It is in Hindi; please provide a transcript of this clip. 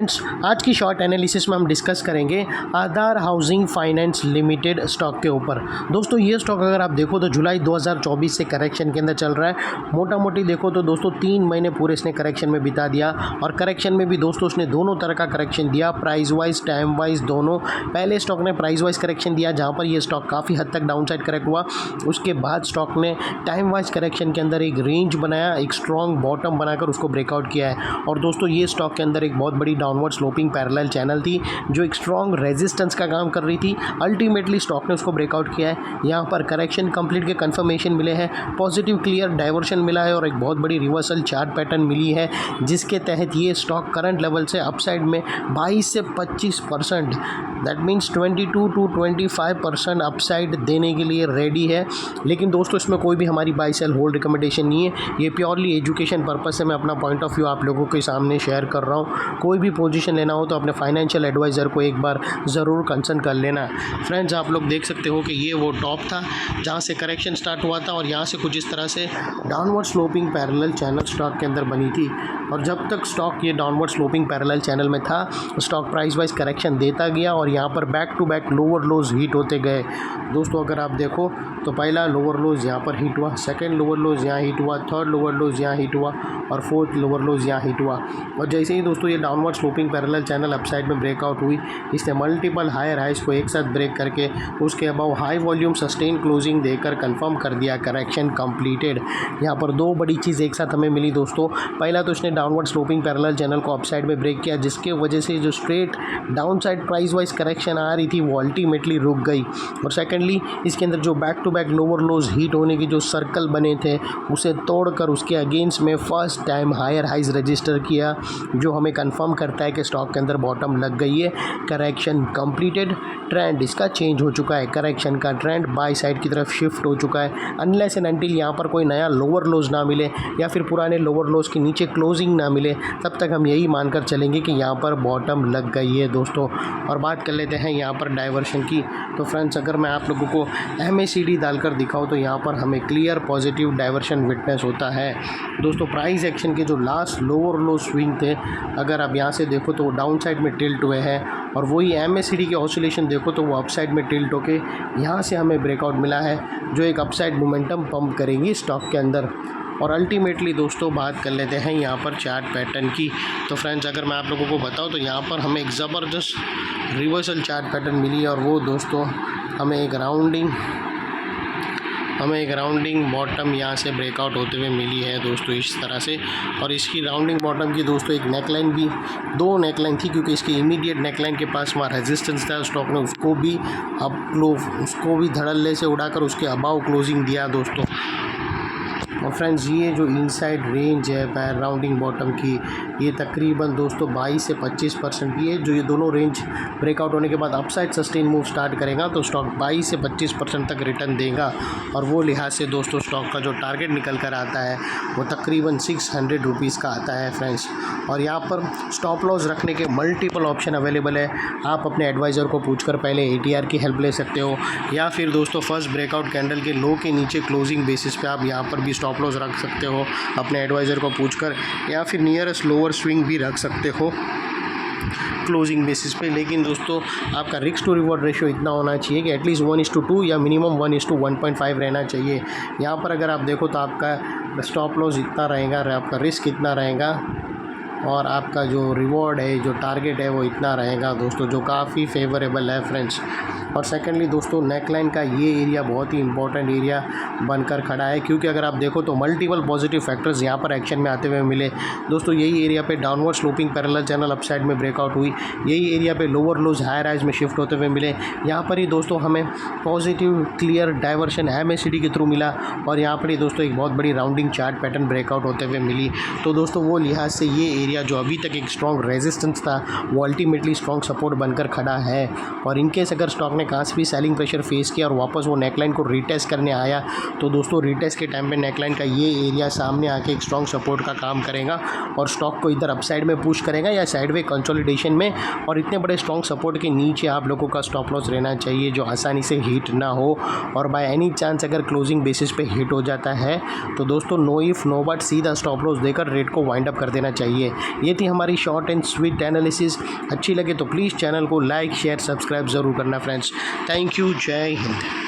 आज की शॉर्ट एनालिसिस में हम डिस्कस करेंगे आधार हाउसिंग फाइनेंस लिमिटेड स्टॉक के ऊपर। दोस्तों ये स्टॉक अगर आप देखो तो जुलाई 2024 से करेक्शन के अंदर चल रहा है। मोटा मोटी देखो तो दोस्तों 3 महीने पूरे इसने करेक्शन में बिता दिया और करेक्शन में भी दोस्तों उसने दोनों तरह का करेक्शन दिया, प्राइस वाइज टाइम वाइज दोनों। पहले स्टॉक ने प्राइस वाइज करेक्शन दिया जहाँ पर ये स्टॉक काफ़ी हद तक डाउन साइड करेक्ट हुआ। उसके बाद स्टॉक ने टाइम वाइज करेक्शन के अंदर एक रेंज बनाया, एक स्ट्रॉन्ग बॉटम बनाकर उसको ब्रेकआउट किया है। और दोस्तों ये स्टॉक के अंदर एक बहुत बड़ी डाउनवर्ड स्लोपिंग पैरेलल चैनल थी जो एक स्ट्रॉन्ग रेजिस्टेंस का काम कर रही थी। अल्टीमेटली स्टॉक ने उसको ब्रेकआउट किया है। यहाँ पर करेक्शन कंप्लीट के कंफर्मेशन मिले हैं, पॉजिटिव क्लियर डाइवर्शन मिला है और एक बहुत बड़ी रिवर्सल चार्ट पैटर्न मिली है जिसके तहत ये स्टॉक करंट लेवल से अपसाइड में 22 से 25%, दैट मीन्स 22 to 25% अपसाइड देने के लिए रेडी है। लेकिन दोस्तों इसमें कोई भी हमारी बाई सेल होल्ड रिकमेंडेशन नहीं है, ये प्योरली एजुकेशन पर्पस से मैं अपना पॉइंट ऑफ व्यू आप लोगों के सामने शेयर कर रहा हूँ। कोई भी पोजीशन लेना हो तो अपने फाइनेंशियल एडवाइज़र को एक बार ज़रूर कंसल्ट कर लेना। फ्रेंड्स आप लोग देख सकते हो कि ये वो टॉप था जहाँ से करेक्शन स्टार्ट हुआ था और यहाँ से कुछ इस तरह से downward sloping parallel channel stock के अंदर बनी थी। और जब तक स्टॉक ये डाउनवर्ड स्लोपिंग पैरेलल चैनल में था स्टॉक प्राइस वाइज करेक्शन देता गया और यहाँ पर back to back lower lows hit होते गए। दोस्तों अगर आप देखो तो पहला लोअर लोज यहाँ पर हिट हुआ, सेकंड लोअर लोज यहाँ हिट हुआ, थर्ड लोअर लोज यहाँ हिट हुआ और फोर्थ लोअर लोज यहाँ हिट हुआ। और जैसे ही दोस्तों ये downward sloping parallel channel upside में ब्रेकआउट हुई, इसने मल्टीपल हायर हाइज को एक साथ ब्रेक करके उसके above high volume sustain closing देकर कंफर्म कर दिया करेक्शन कंप्लीटेड। यहाँ पर दो बड़ी चीज़ एक साथ हमें मिली दोस्तों। पहला तो इसने डाउनवर्ड स्लोपिंग पैरेलल चैनल को अपसाइड में ब्रेक किया जिसके वजह से जो straight down side price wise correction आ रही थी वो अल्टीमेटली रुक गई। और सेकेंडली इसके अंदर जो back to back lower lows hit होने की जो सर्कल बने थे उसे तोड़कर उसके अगेंस्ट में first time higher highs register किया जो हमें कंफर्म करता है कि स्टॉक के अंदर बॉटम लग गई है। करेक्शन कंप्लीटेड, ट्रेंड इसका चेंज हो चुका है, करेक्शन का ट्रेंड बाय साइड की तरफ शिफ्ट हो चुका है। अनलेस एंड अनटिल यहाँ पर कोई नया लोअर लोज ना मिले या फिर पुराने लोअर लोज के नीचे क्लोजिंग ना मिले तब तक हम यही मानकर चलेंगे कि यहाँ पर बॉटम लग गई है दोस्तों। और बात कर लेते हैं यहाँ पर डाइवर्शन की। तो फ्रेंड्स अगर मैं आप लोगों को MACD डालकर दिखाऊँ तो यहाँ पर हमें क्लियर पॉजिटिव डाइवर्शन विटनेस होता है दोस्तों। प्राइस एक्शन के जो लास्ट लोअर लो स्विंग थे अगर आप यहाँ से देखो तो वो डाउन साइड में टिल्ट हुए हैं और वही MACD के ऑसिलेशन देखो तो वो अपसाइड में टिल्ट होके यहाँ से हमें ब्रेकआउट मिला है जो एक अपसाइड मोमेंटम पंप करेंगी स्टॉक के अंदर। और अल्टीमेटली दोस्तों बात कर लेते हैं यहाँ पर चार्ट पैटर्न की। तो फ्रेंड्स अगर मैं आप लोगों को बताऊँ तो यहाँ पर हमें एक ज़बरदस्त रिवर्सल चार्ट पैटर्न मिली और वो दोस्तों हमें एक राउंडिंग बॉटम यहाँ से ब्रेकआउट होते हुए मिली है दोस्तों इस तरह से। और इसकी राउंडिंग बॉटम की दोस्तों एक नेकलाइन भी, दो नेकलाइन थी क्योंकि इसकी इमीडिएट नेकलाइन के पास वहाँ रेजिस्टेंस था। स्टॉक ने उसको भी धड़ल्ले से उड़ाकर उसके अबाव क्लोजिंग दिया दोस्तों। और फ्रेंड्स ये जो इनसाइड रेंज है राउंडिंग बॉटम की ये तकरीबन दोस्तों 22 से 25% की है। जो ये दोनों रेंज ब्रेकआउट होने के बाद अपसाइड सस्टेन मूव स्टार्ट करेगा तो स्टॉक 22 से 25% तक रिटर्न देगा। और वो लिहाज से दोस्तों स्टॉक का जो टारगेट निकल कर आता है वो तकरीबन 600 रुपीज़ का आता है फ्रेंड्स। और यहाँ पर स्टॉप लॉस रखने के मल्टीपल ऑप्शन अवेलेबल है। आप अपने एडवाइज़र को पूछकर पहले ATR की हेल्प ले सकते हो या फिर दोस्तों फर्स्ट ब्रेकआउट कैंडल के लो के नीचे क्लोजिंग बेसिस पे आप यहाँ पर भी स्टॉप लॉस रख सकते हो अपने एडवाइज़र को पूछकर, या फिर नियरेस्ट लोअर स्विंग भी रख सकते हो क्लोजिंग बेसिस पे। लेकिन दोस्तों आपका रिस्क टू रिवॉर्ड रेशियो इतना होना चाहिए कि एटलीस्ट 1:2 या मिनिमम 1:1.5 रहना चाहिए। यहाँ पर अगर आप देखो तो आपका स्टॉप लॉस इतना रहेगा, आपका रिस्क इतना रहेगा और आपका जो रिवॉर्ड है, जो टारगेट है वो इतना रहेगा दोस्तों, जो काफ़ी फेवरेबल है फ्रेंड्स। और सेकेंडली दोस्तों नेकलाइन का ये एरिया बहुत ही इंपॉर्टेंट एरिया बनकर खड़ा है क्योंकि अगर आप देखो तो मल्टीपल पॉजिटिव फैक्टर्स यहाँ पर एक्शन में आते हुए मिले दोस्तों। यही एरिया पे downward sloping parallel channel upside में ब्रेकआउट हुई, यही एरिया पे लोअर लोज हायर हाइज में शिफ्ट होते हुए मिले। यहाँ पर ही दोस्तों हमें पॉजिटिव क्लियर डाइवर्शन MACD के थ्रू मिला और यहाँ पर ही दोस्तों एक बहुत बड़ी राउंडिंग चार्ट पैटर्न ब्रेकआउट होते हुए मिली। तो दोस्तों वो लिहाज से ये एरिया जो अभी तक एक स्ट्रॉन्ग रेजिस्टेंस था वो अल्टीमेटली स्ट्रॉन्ग सपोर्ट बनकर खड़ा है। और इनकेस अगर स्टॉक ने कहाँ से भी सेलिंग प्रेशर फेस किया और वापस वो नेकलाइन को रीटेस्ट करने आया तो दोस्तों रीटेस्ट के टाइम पे नेकलाइन का ये एरिया सामने आके एक स्ट्रॉन्ग सपोर्ट का काम करेगा और स्टॉक को इधर अपसाइड में पुश करेगा या साइडवे कंसोलिडेशन में। और इतने बड़े स्ट्रॉन्ग सपोर्ट के नीचे आप लोगों का स्टॉप लॉस रहना चाहिए जो आसानी से हिट ना हो। और बाय एनी चांस अगर क्लोजिंग बेसिस पे हिट हो जाता है तो दोस्तों नो इफ़ नो बट सीधा स्टॉप लॉस देकर रेट को वाइंड अप कर देना चाहिए। ये थी हमारी शॉर्ट एंड स्वीट एनालिसिस। अच्छी लगे तो प्लीज़ चैनल को लाइक शेयर सब्सक्राइब ज़रूर करना फ्रेंड्स। थैंक यू, जय हिंद।